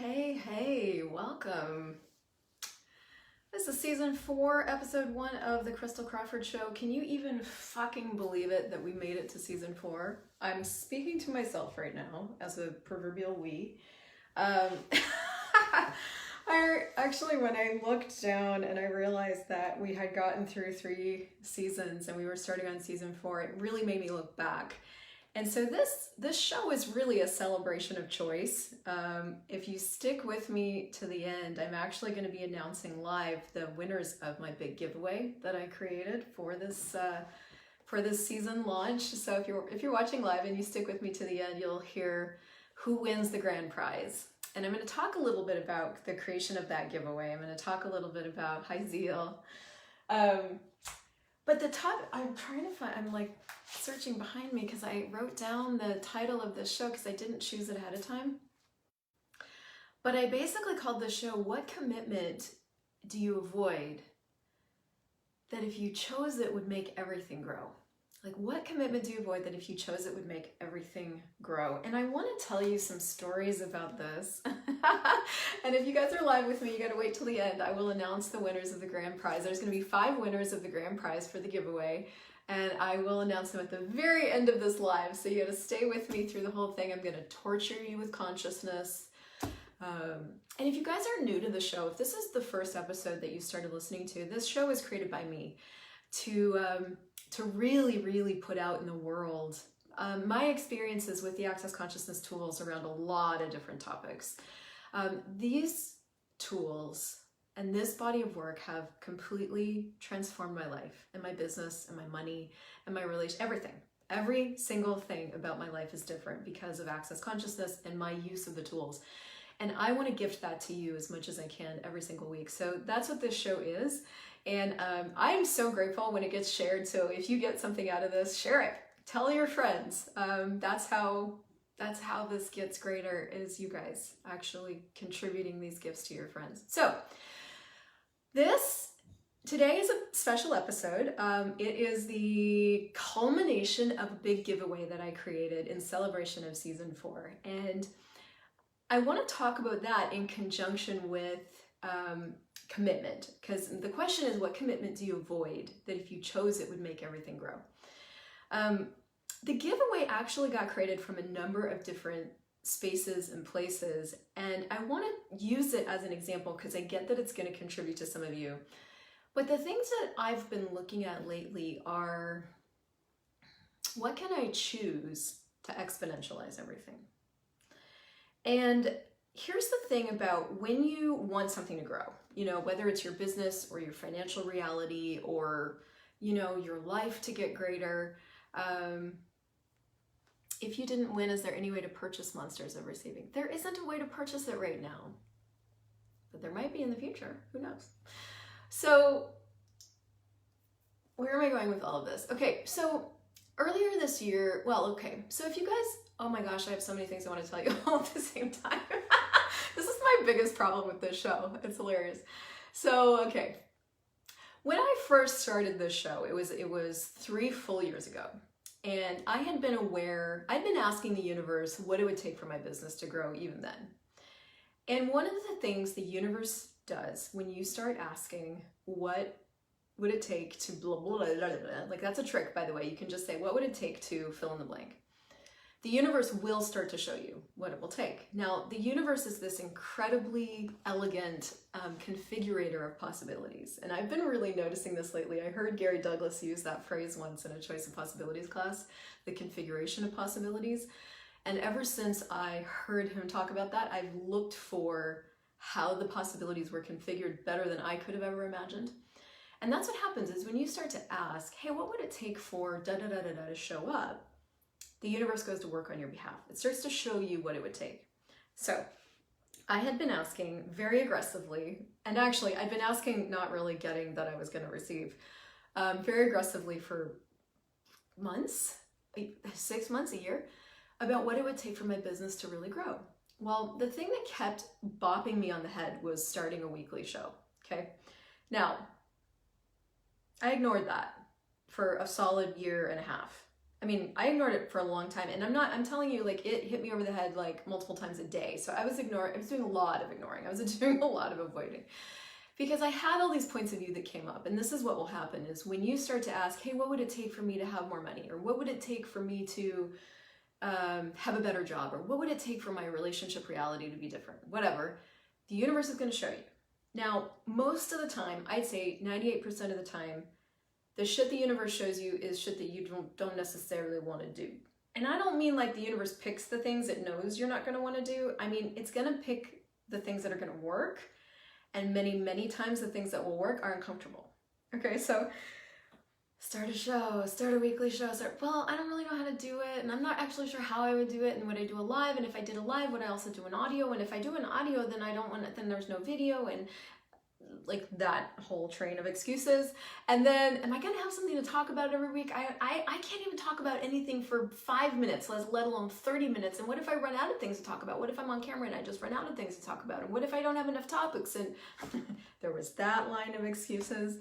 Hey, welcome. This is season 4, episode 1 of the Christel Crawford show. Can you even fucking believe it that we made it to season 4? I'm speaking to myself right now as a proverbial we. When I looked down and I realized that we had gotten through 3 seasons and we were starting on season 4, it really made me look back. And so this show is really a celebration of choice. If you stick with me to the end, I'm actually going to be announcing live the winners of my big giveaway that I created for this season launch. So if you're watching live and you stick with me to the end, you'll hear who wins the grand prize. And I'm going to talk a little bit about the creation of that giveaway. I'm going to talk a little bit about High Zeal. But the top, I'm like searching behind me because I wrote down the title of this show because I didn't choose it ahead of time. But I basically called the show, What Commitment Do You Avoid That If You Chose It Would Make Everything Grow? Like, what commitment do you avoid that if you chose it would make everything grow? And I want to tell you some stories about this. And if you guys are live with me, you got to wait till the end. I will announce the winners of the grand prize. There's going to be 5 winners of the grand prize for the giveaway. And I will announce them at the very end of this live. So you got to stay with me through the whole thing. I'm going to torture you with consciousness. And if you guys are new to the show, if this is the first episode that you started listening to, this show was created by me to really put out in the world my experiences with the Access Consciousness tools around a lot of different topics. These tools and this body of work have completely transformed my life and my business and my money and my relation, everything. Every single thing about my life is different because of Access Consciousness and my use of the tools. And I want to gift that to you as much as I can every single week. So that's what this show is. And I'm so grateful when it gets shared. So if you get something out of this, share it. Tell your friends. That's how this gets greater, is you guys actually contributing these gifts to your friends. So today is a special episode. It is the culmination of a big giveaway that I created in celebration of season 4. And I want to talk about that in conjunction with commitment, because the question is, what commitment do you avoid that if you chose it would make everything grow? The giveaway actually got created from a number of different spaces and places, and I want to use it as an example because I get that it's going to contribute to some of you. But the things that I've been looking at lately are, what can I choose to exponentialize everything? And here's the thing about when you want something to grow, whether it's your business or your financial reality or, your life to get greater. If you didn't win, is there any way to purchase Monsters of Receiving? There isn't a way to purchase it right now, but there might be in the future. Who knows? So where am I going with all of this? Okay, so earlier this year, so if you guys, oh my gosh, I have so many things I want to tell you all at the same time. This is my biggest problem with this show. It's hilarious. So, okay. When I first started this show, it was 3 full years ago. And I had been aware, I'd been asking the universe what it would take for my business to grow even then. And one of the things the universe does when you start asking, what would it take to blah, blah, blah, blah, blah, like that's a trick, by the way. You can just say, what would it take to fill in the blank? The universe will start to show you what it will take. Now, the universe is this incredibly elegant configurator of possibilities. And I've been really noticing this lately. I heard Gary Douglas use that phrase once in a Choice of Possibilities class, the configuration of possibilities. And ever since I heard him talk about that, I've looked for how the possibilities were configured better than I could have ever imagined. And that's what happens is when you start to ask, hey, what would it take for da-da-da-da-da to show up? The universe goes to work on your behalf. It starts to show you what it would take. So I had been asking very aggressively, and actually I'd been asking, not really getting that I was going to receive, very aggressively for months, 6 months, a year, about what it would take for my business to really grow. Well, the thing that kept bopping me on the head was starting a weekly show, okay? Now, I ignored that for a solid 1.5 years. I mean, I ignored it for a long time, and I'm telling you, like, it hit me over the head like multiple times a day. So I was doing a lot of ignoring. I was doing a lot of avoiding. Because I had all these points of view that came up, and this is what will happen is when you start to ask, hey, what would it take for me to have more money? Or what would it take for me to have a better job? Or what would it take for my relationship reality to be different? Whatever, the universe is going to show you. Now, most of the time, I'd say 98% of the time, the shit the universe shows you is shit that you don't necessarily want to do. And I don't mean like the universe picks the things it knows you're not going to want to do. I mean, it's going to pick the things that are going to work. And many, many times the things that will work are uncomfortable. Okay, so start a show, start a weekly show, well, I don't really know how to do it, and I'm not actually sure how I would do it, and would I do a live, and if I did a live, would I also do an audio, and if I do an audio, then then there's no video, and like that whole train of excuses. And then, am I gonna have something to talk about every week? I can't even talk about anything for 5 minutes, let alone 30 minutes. And what if I run out of things to talk about? What if I'm on camera and I just run out of things to talk about? And what if I don't have enough topics? And there was that line of excuses.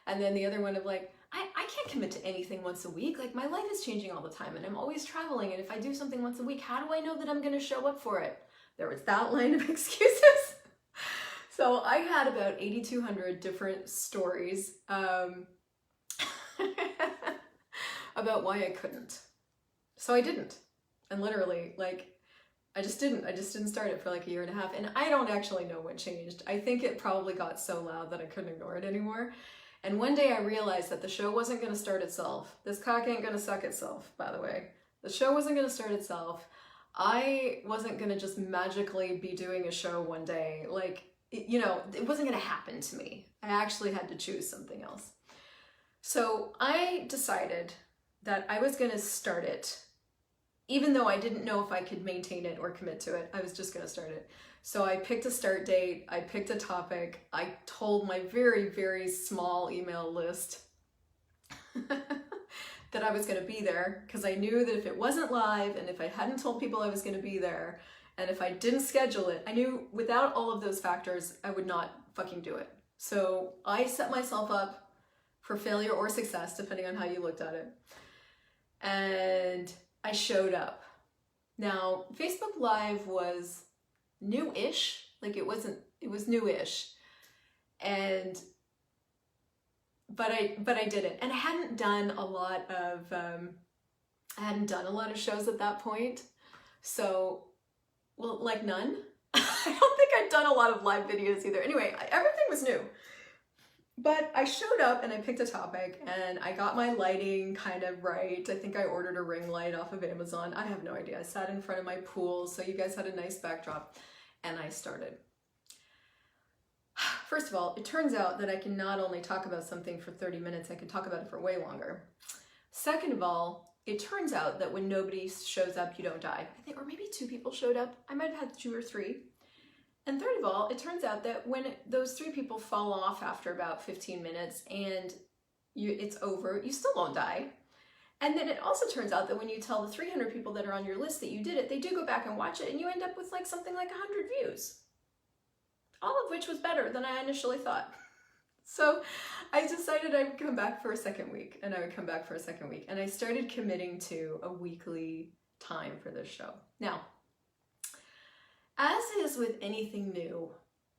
And then the other one of like, I can't commit to anything once a week. Like, my life is changing all the time and I'm always traveling. And if I do something once a week, how do I know that I'm gonna show up for it? There was that line of excuses. So I had about 8,200 different stories about why I couldn't. So I didn't. And literally, like, I just didn't start it for like a year and a half. And I don't actually know what changed. I think it probably got so loud that I couldn't ignore it anymore. And one day I realized that the show wasn't going to start itself. This cock ain't going to suck itself, by the way. The show wasn't going to start itself. I wasn't going to just magically be doing a show one day. Like, you know, it wasn't going to happen to me. I actually had to choose something else. So I decided that I was going to start it, even though I didn't know if I could maintain it or commit to it. I was just going to start it. So I picked a start date. I picked a topic. I told my very, very small email list that I was going to be there, because I knew that if it wasn't live and if I hadn't told people I was going to be there, and if I didn't schedule it, I knew without all of those factors, I would not fucking do it. So I set myself up for failure or success, depending on how you looked at it. And I showed up. Now, Facebook Live was new-ish. Like, it was new-ish. But I did it. And I hadn't done a lot of shows at that point. So, well, like none. I don't think I'd done a lot of live videos either. Anyway, everything was new. But I showed up and I picked a topic and I got my lighting kind of right. I think I ordered a ring light off of Amazon. I have no idea. I sat in front of my pool, so you guys had a nice backdrop, and I started. First of all, it turns out that I can not only talk about something for 30 minutes, I can talk about it for way longer. Second of all, it turns out that when nobody shows up, you don't die. I think, or maybe 2 people showed up. I might have had 2 or 3. And third of all, it turns out that when those 3 people fall off after about 15 minutes and it's over, you still won't die. And then it also turns out that when you tell the 300 people that are on your list that you did it, they do go back and watch it, and you end up with like something like 100 views. All of which was better than I initially thought. So I decided I would come back for a second week, and I would come back for a second week. And I started committing to a weekly time for this show. Now, as is with anything new,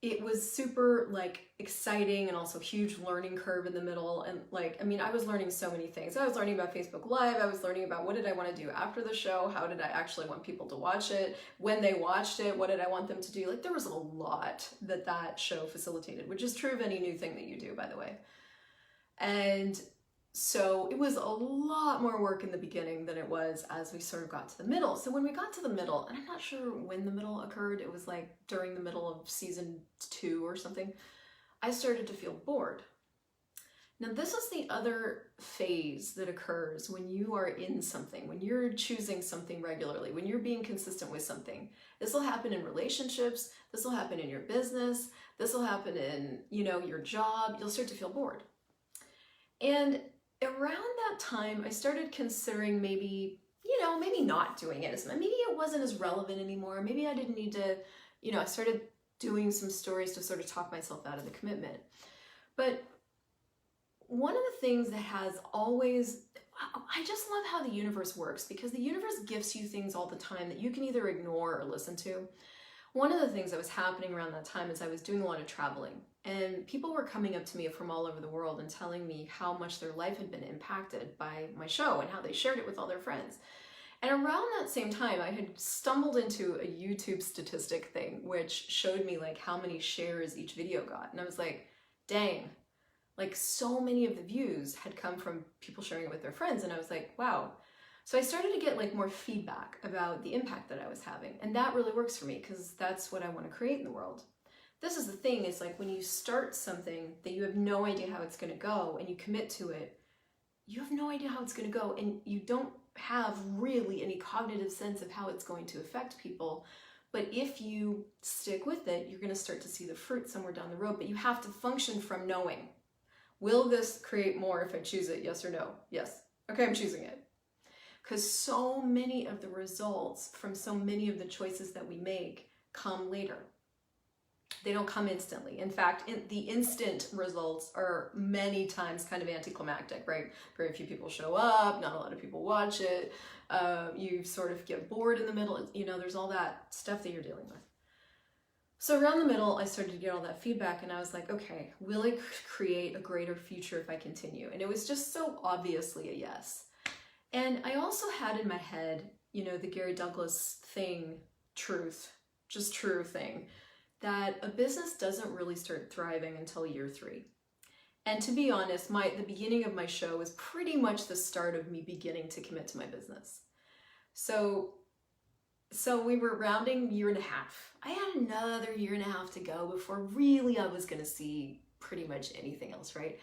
it was super like exciting and also huge learning curve in the middle. And like, I mean, I was learning so many things. I was learning about Facebook Live. I was learning about what did I want to do after the show? How did I actually want people to watch it? When they watched it, what did I want them to do? Like, there was a lot that show facilitated, which is true of any new thing that you do, by the way. And so it was a lot more work in the beginning than it was as we sort of got to the middle. So when we got to the middle, and I'm not sure when the middle occurred, it was like during the middle of season 2 or something, I started to feel bored. Now, this is the other phase that occurs when you are in something, when you're choosing something regularly, when you're being consistent with something. This will happen in relationships, this will happen in your business, this will happen in, you know, your job. You'll start to feel bored. And around that time, I started considering maybe not doing it as much. Maybe it wasn't as relevant anymore. Maybe I didn't need to, I started doing some stories to sort of talk myself out of the commitment. But one of the things that has always, I just love how the universe works, because the universe gifts you things all the time that you can either ignore or listen to. One of the things that was happening around that time is I was doing a lot of traveling, and people were coming up to me from all over the world and telling me how much their life had been impacted by my show and how they shared it with all their friends. And around that same time, I had stumbled into a YouTube statistic thing, which showed me like how many shares each video got. And I was like, dang, like so many of the views had come from people sharing it with their friends. And I was like, wow. So I started to get like more feedback about the impact that I was having. And that really works for me, because that's what I want to create in the world. This is the thing, is like when you start something that you have no idea how it's going to go and you commit to it, you have no idea how it's going to go, and you don't have really any cognitive sense of how it's going to affect people. But if you stick with it, you're going to start to see the fruit somewhere down the road. But you have to function from knowing, will this create more if I choose it? Yes or no? Yes. Okay, I'm choosing it. Because so many of the results from so many of the choices that we make come later. They don't come instantly. In fact, the instant results are many times kind of anticlimactic, right? Very few people show up, not a lot of people watch it. You sort of get bored in the middle. You know, there's all that stuff that you're dealing with. So around the middle, I started to get all that feedback, and I was like, okay, will it create a greater future if I continue? And it was just so obviously a yes. And I also had in my head, you know, the Gary Douglas thing, truth, just true thing, that a business doesn't really start thriving until year 3. And to be honest, the beginning of my show was pretty much the start of me beginning to commit to my business. So we were rounding 1.5 years. I had another 1.5 years to go before really I was going to see pretty much anything else, right?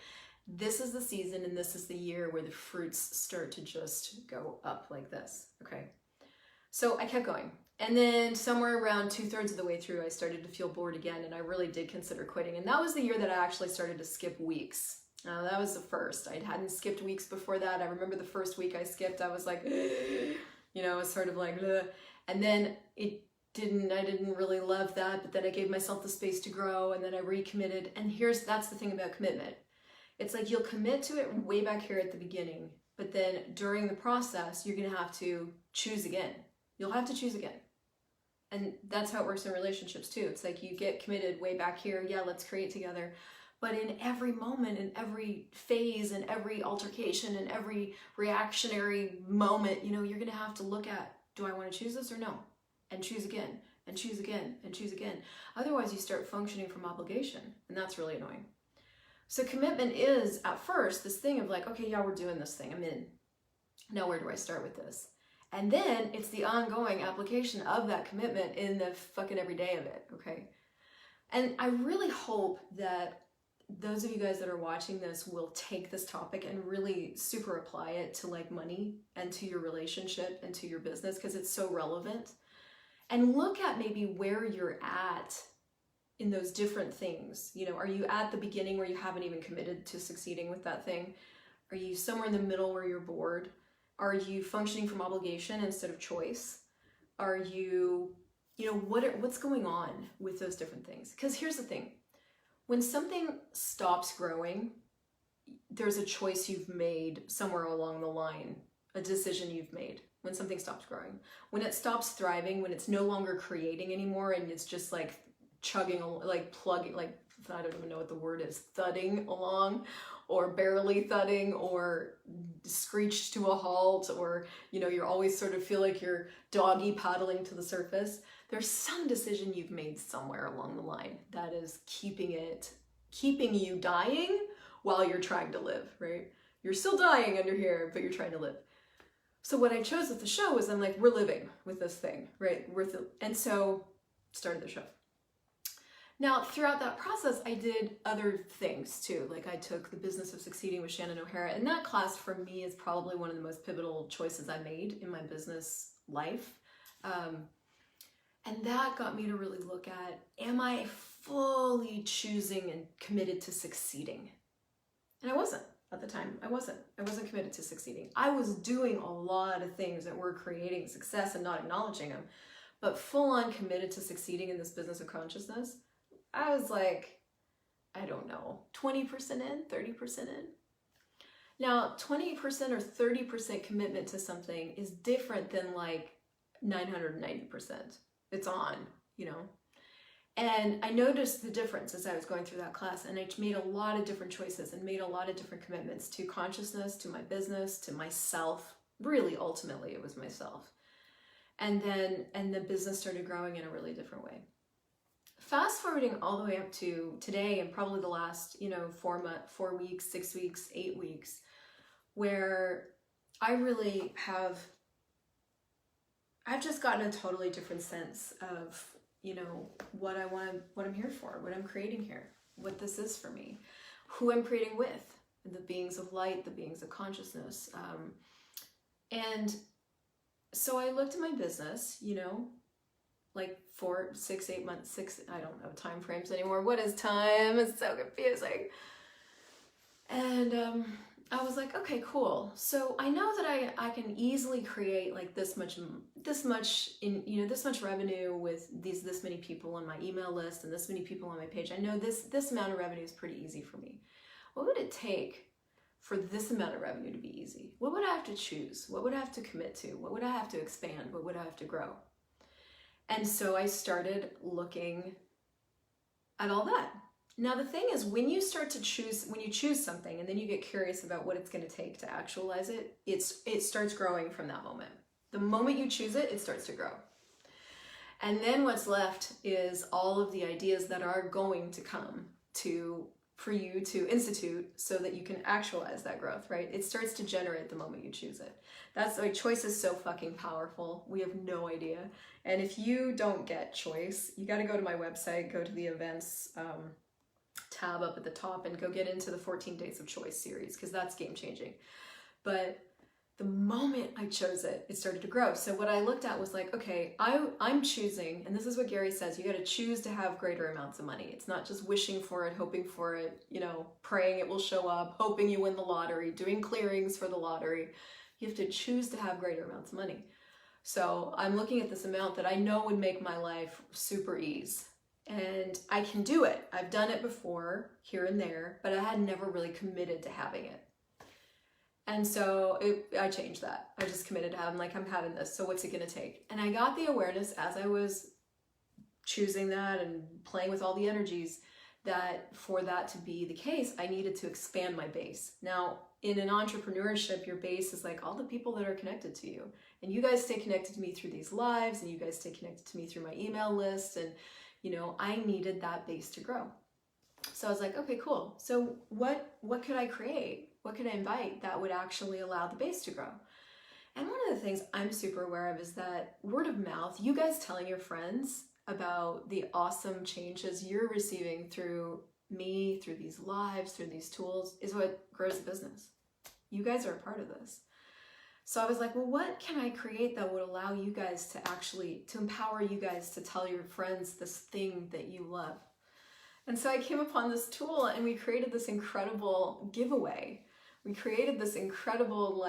This is the season, and this is the year where the fruits start to just go up like this, okay? So I kept going. And then somewhere around 2/3 of the way through, I started to feel bored again, and I really did consider quitting. And that was the year that I actually started to skip weeks. That was the first. I hadn't skipped weeks before that. I remember the first week I skipped, I was like, you know, it was sort of like, ugh. And then I didn't really love that, but then I gave myself the space to grow, and then I recommitted. And that's the thing about commitment. It's like you'll commit to it way back here at the beginning, but then during the process, you're going to have to choose again. You'll have to choose again. And that's how it works in relationships too. It's like you get committed way back here. Yeah, let's create together. But in every moment, in every phase, in every altercation, in every reactionary moment, you know, you're going to have to look at, do I want to choose this or no? And choose again, and choose again, and choose again. Otherwise, you start functioning from obligation, and that's really annoying. So commitment is, at first, this thing of like, okay, yeah, we're doing this thing. I'm in. Now, where do I start with this? And then it's the ongoing application of that commitment in the fucking everyday of it, okay? And I really hope that those of you guys that are watching this will take this topic and really super apply it to like money and to your relationship and to your business, because it's so relevant. And look at maybe where you're at in those different things. You know, are you at the beginning where you haven't even committed to succeeding with that thing? Are you somewhere in the middle where you're bored? Are you functioning from obligation instead of choice? Are you, you know, what's going on with those different things? Because here's the thing. When something stops growing, there's a choice you've made somewhere along the line, a decision you've made when something stops growing. When it stops thriving, when it's no longer creating anymore and it's just like chugging, like plugging, like, I don't even know what the word is, thudding along, or barely thudding, or screeched to a halt, or, you know, you always sort of feel like you're doggy paddling to the surface. There's some decision you've made somewhere along the line that is keeping you dying while you're trying to live, right? You're still dying under here, but you're trying to live. So what I chose with the show was I'm like, we're living with this thing, right? And so started the show. Now, throughout that process, I did other things too. Like I took The Business of Succeeding with Shannon O'Hara, and that class for me is probably one of the most pivotal choices I made in my business life. And that got me to really look at, am I fully choosing and committed to succeeding? And I wasn't at the time. I wasn't committed to succeeding. I was doing a lot of things that were creating success and not acknowledging them, but full on committed to succeeding in this business of consciousness, I was like, I don't know, 20% in, 30% in. Now, 20% or 30% commitment to something is different than like 990%. It's on, you know. And I noticed the difference as I was going through that class, and I made a lot of different choices and made a lot of different commitments to consciousness, to my business, to myself. Really, ultimately, it was myself. And the business started growing in a really different way. Fast forwarding all the way up to today, and probably the last, 4 weeks, 6 weeks, 8 weeks, where I really I've just gotten a totally different sense of, what I want, what I'm here for, what I'm creating here, what this is for me, who I'm creating with, the beings of light, the beings of consciousness. And so I looked at my business, like 4, 6, 8 months, I don't know time frames anymore. What is time? It's so confusing. And I was like, okay, cool. So I know that I can easily create like this much revenue with this many people on my email list and this many people on my page. I know this amount of revenue is pretty easy for me. What would it take for this amount of revenue to be easy? What would I have to choose? What would I have to commit to? What would I have to expand? What would I have to grow? And so I started looking at all that. Now the thing is, when you choose something and then you get curious about what it's going to take to actualize it, it starts growing from that moment. The moment you choose it, it starts to grow. And then what's left is all of the ideas that are going to come for you to institute so that you can actualize that growth, right? It starts to generate the moment you choose it. That's why choice is so fucking powerful. We have no idea. And if you don't get choice, you got to go to my website, go to the events tab up at the top and go get into the 14 Days of Choice series, because that's game changing. But the moment I chose it, it started to grow. So what I looked at was like, okay, I'm choosing, and this is what Gary says, you got to choose to have greater amounts of money. It's not just wishing for it, hoping for it, praying it will show up, hoping you win the lottery, doing clearings for the lottery. You have to choose to have greater amounts of money. So I'm looking at this amount that I know would make my life super ease. And I can do it. I've done it before, here and there, but I had never really committed to having it. And so I changed that. I just committed to having, I'm having this, so what's it gonna take? And I got the awareness as I was choosing that and playing with all the energies that for that to be the case, I needed to expand my base. Now, in an entrepreneurship, your base is like all the people that are connected to you. And you guys stay connected to me through these lives, and you guys stay connected to me through my email list, and I needed that base to grow. So I was like, okay, cool. So what could I create? What could I invite that would actually allow the base to grow? And one of the things I'm super aware of is that word of mouth, you guys telling your friends about the awesome changes you're receiving through me, through these lives, through these tools, is what grows the business. You guys are a part of this. So I was like, well, what can I create that would allow you guys to empower you guys to tell your friends this thing that you love? And so I came upon this tool, and we created this incredible giveaway. We created this incredible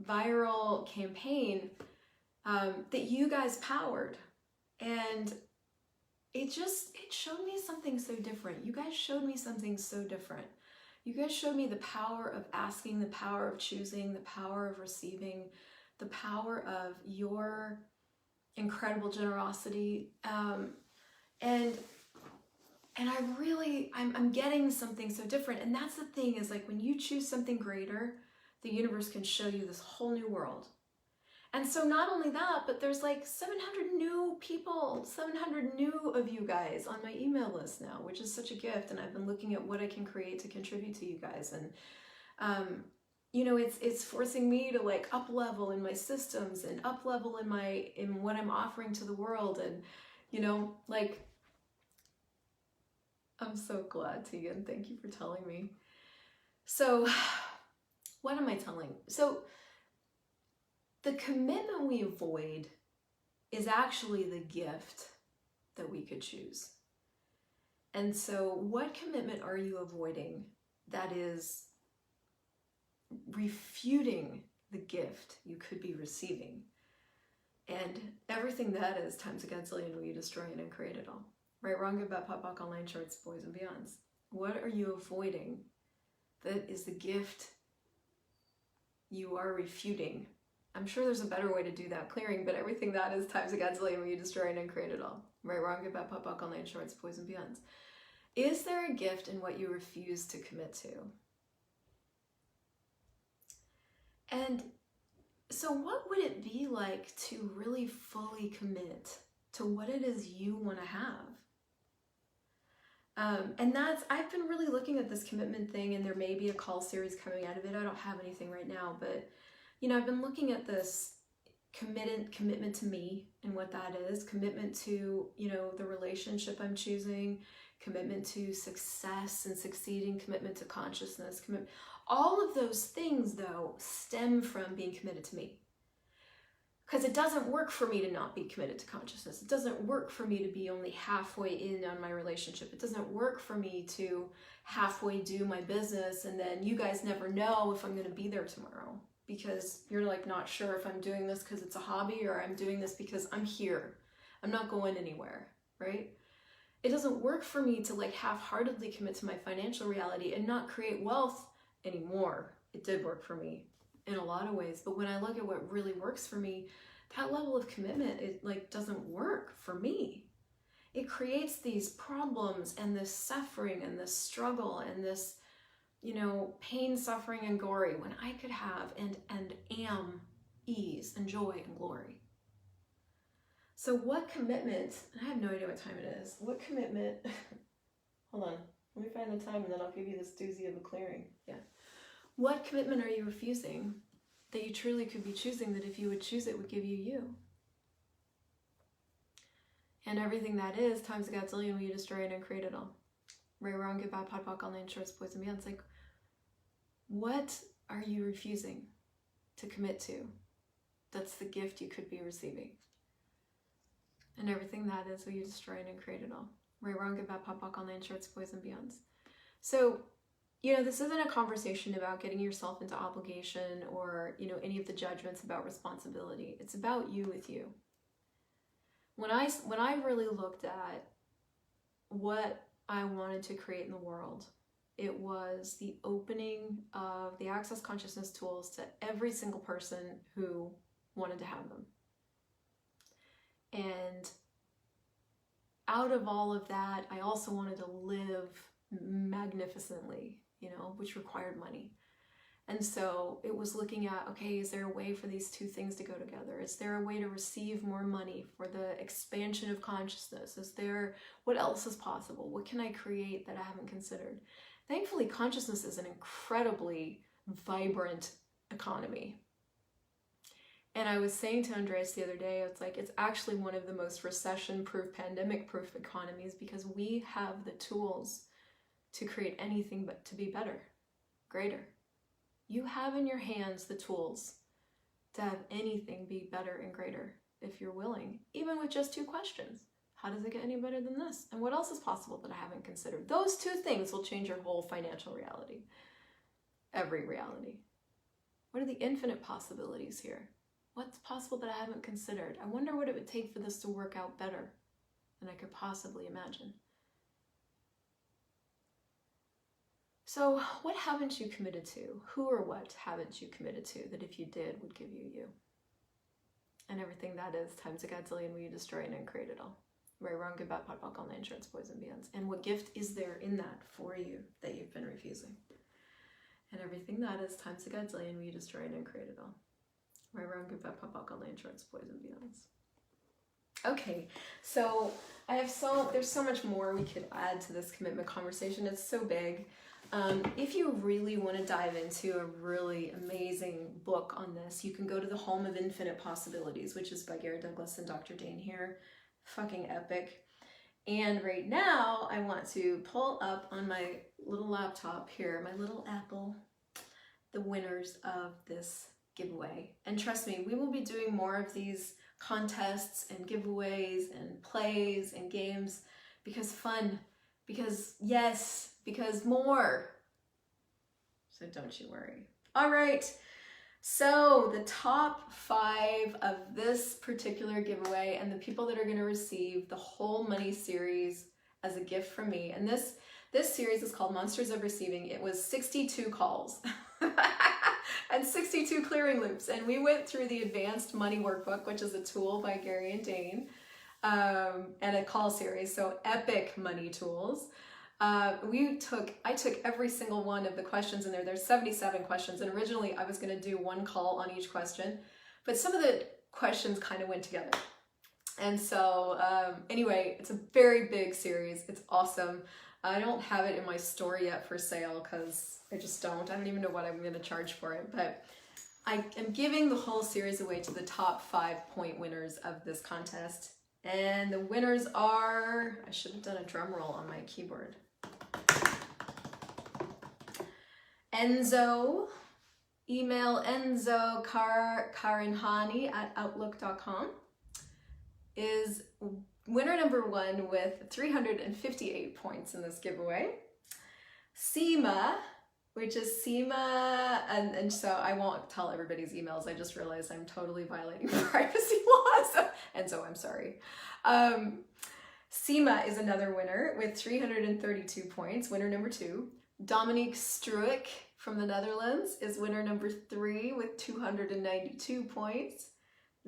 viral campaign that you guys powered. And it showed me something so different. You guys showed me something so different. You guys showed me the power of asking, the power of choosing, the power of receiving, the power of your incredible generosity. And I'm getting something so different. And that's the thing, is when you choose something greater, the universe can show you this whole new world. And so not only that, but there's 700 new people, 700 new of you guys on my email list now, which is such a gift. And I've been looking at what I can create to contribute to you guys. And, it's forcing me to up level in my systems and up level in what I'm offering to the world. And, I'm so glad, Tegan. Thank you for telling me. So what am I telling? So the commitment we avoid is actually the gift that we could choose. And so what commitment are you avoiding that is refuting the gift you could be receiving? And everything that is times a gazillion, will you destroy it and create it all? Right, wrong, good, bad, pop, pop, online, shorts, boys and beyonds. What are you avoiding that is the gift You are refuting. I'm sure there's a better way to do that clearing, but everything that is times a godzillion when you destroy and uncreate it all. Right, wrong, good, bad, pop, buck, all land, shorts, poison, beyonds. Is there a gift in what you refuse to commit to? And so what would it be like to really fully commit to what it is you want to have? And I've been really looking at this commitment thing, and there may be a call series coming out of it. I don't have anything right now, but I've been looking at this commitment to me and what that is, commitment to, the relationship I'm choosing, commitment to success and succeeding, commitment to consciousness, all of those things though stem from being committed to me. Because it doesn't work for me to not be committed to consciousness. It doesn't work for me to be only halfway in on my relationship. It doesn't work for me to halfway do my business and then you guys never know if I'm going to be there tomorrow. Because you're like not sure if I'm doing this because it's a hobby or I'm doing this because I'm here. I'm not going anywhere, right? It doesn't work for me to like half-heartedly commit to my financial reality and not create wealth anymore. It did work for me in a lot of ways, but when I look at what really works for me, that level of commitment, it like doesn't work for me. It creates these problems and this suffering and this struggle and this pain, suffering, and glory when I could have and am ease and joy and glory. So what commitment, and I have no idea what time it is, what commitment, hold on, let me find the time and then I'll give you this doozy of a clearing. Yeah. What commitment are you refusing that you truly could be choosing that if you would choose it would give you? And everything that is times a godzillion when you destroy it and create it all. Right, wrong, good, bad, pot, pock, all land, shorts, boys, and beyond. It's like, what are you refusing to commit to? That's the gift you could be receiving. And everything that is will you destroy it and create it all. Right, wrong, good, bad, pot, pock, all land, shorts, boys, and beyonds. So, this isn't a conversation about getting yourself into obligation or, any of the judgments about responsibility. It's about you with you. When I really looked at what I wanted to create in the world, it was the opening of the Access Consciousness tools to every single person who wanted to have them. And out of all of that, I also wanted to live magnificently, which required money. And so it was looking at, okay, is there a way for these two things to go together? Is there a way to receive more money for the expansion of consciousness? What else is possible? What can I create that I haven't considered? Thankfully, consciousness is an incredibly vibrant economy. And I was saying to Andreas the other day, it's actually one of the most recession-proof, pandemic-proof economies because we have the tools to create anything but to be better, greater. You have in your hands the tools to have anything be better and greater if you're willing, even with just 2 questions. How does it get any better than this? And what else is possible that I haven't considered? Those 2 things will change your whole financial reality. Every reality. What are the infinite possibilities here? What's possible that I haven't considered? I wonder what it would take for this to work out better than I could possibly imagine. So what haven't you committed to? Who or what haven't you committed to that if you did would give you? And everything that is times a godzillion will you destroy and create it all. Right, wrong, good, bad, pot, pock, all land, shorts, boys, and beyonds. And what gift is there in that for you that you've been refusing? And everything that is times a godzillion will you destroy and create it all. Right, wrong, good, bad, pot, pock, all land, shorts, boys, and beyonds. Okay, so there's so much more we could add to this commitment conversation. It's so big. If you really want to dive into a really amazing book on this, you can go to The Home of Infinite Possibilities, which is by Gary Douglas and Dr. Dane here. Fucking epic. And right now, I want to pull up on my little laptop here, my little Apple, the winners of this giveaway. And trust me, we will be doing more of these contests and giveaways and plays and games because fun, because yes, because more. So don't you worry. All right. So the top 5 of this particular giveaway and the people that are going to receive the whole money series as a gift from me. And this series is called Monsters of Receiving. It was 62 calls. I and 62 clearing loops. And we went through the Advanced Money Workbook, which is a tool by Gary and Dane, and a call series, so epic money tools. I took every single one of the questions in there. There's 77 questions, and originally I was going to do one call on each question, but some of the questions kind of went together. And so anyway, it's a very big series. It's awesome. I don't have it in my store yet for sale because I just don't. I don't even know what I'm going to charge for it, but I am giving the whole series away to the top 5-point winners of this contest. And the winners are, I should have done a drum roll on my keyboard. Enzo, email Enzo Karinhani at outlook.com, is winner number 1 with 358 points in this giveaway. Seema, which is Seema, and so I won't tell everybody's emails. I just realized I'm totally violating privacy laws, and so I'm sorry. Seema is another winner with 332 points, winner number 2. Dominique Struik from the Netherlands is winner number 3 with 292 points.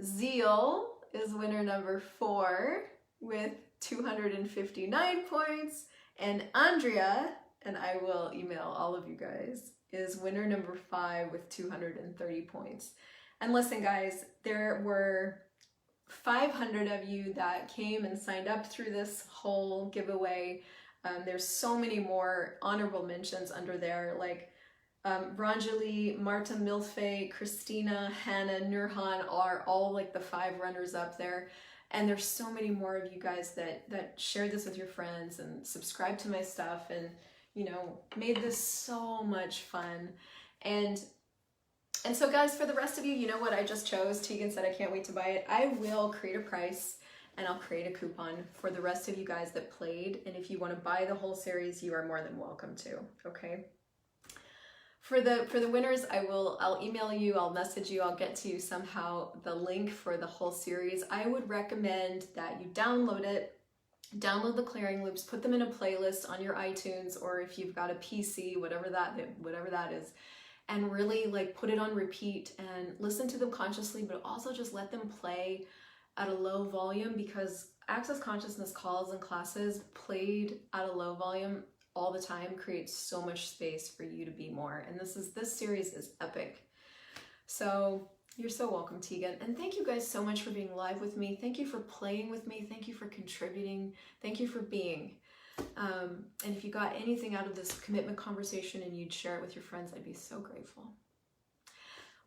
Zeal is winner number 4 with 259 points. And Andrea, and I will email all of you guys, is winner number 5 with 230 points. And listen guys, there were 500 of you that came and signed up through this whole giveaway. There's so many more honorable mentions under there, like Ranjali, Marta Milfe, Christina, Hannah, Nurhan are all like the 5 runners up there. And there's so many more of you guys that shared this with your friends and subscribed to my stuff and, you know, made this so much fun. And so guys, for the rest of you, you know what I just chose? Tegan said I can't wait to buy it. I will create a price and I'll create a coupon for the rest of you guys that played. And if you want to buy the whole series, you are more than welcome to, okay? For the winners, I'll email you, I'll message you, I'll get to you somehow the link for the whole series. I would recommend that you download it, download the clearing loops, put them in a playlist on your iTunes, or if you've got a PC, whatever that is, and really like put it on repeat and listen to them consciously, but also just let them play at a low volume, because Access Consciousness calls and classes played at a low volume all the time creates so much space for you to be more. And this series is epic. So you're so welcome, Tegan. And thank you guys so much for being live with me. Thank you for playing with me. Thank you for contributing. Thank you for being. And if you got anything out of this commitment conversation and you'd share it with your friends, I'd be so grateful.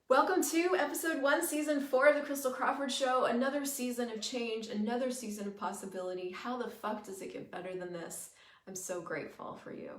Welcome to episode 1, season 4 of the Christel Crawford Show. Another season of change, another season of possibility. How the fuck does it get better than this? I'm so grateful for you.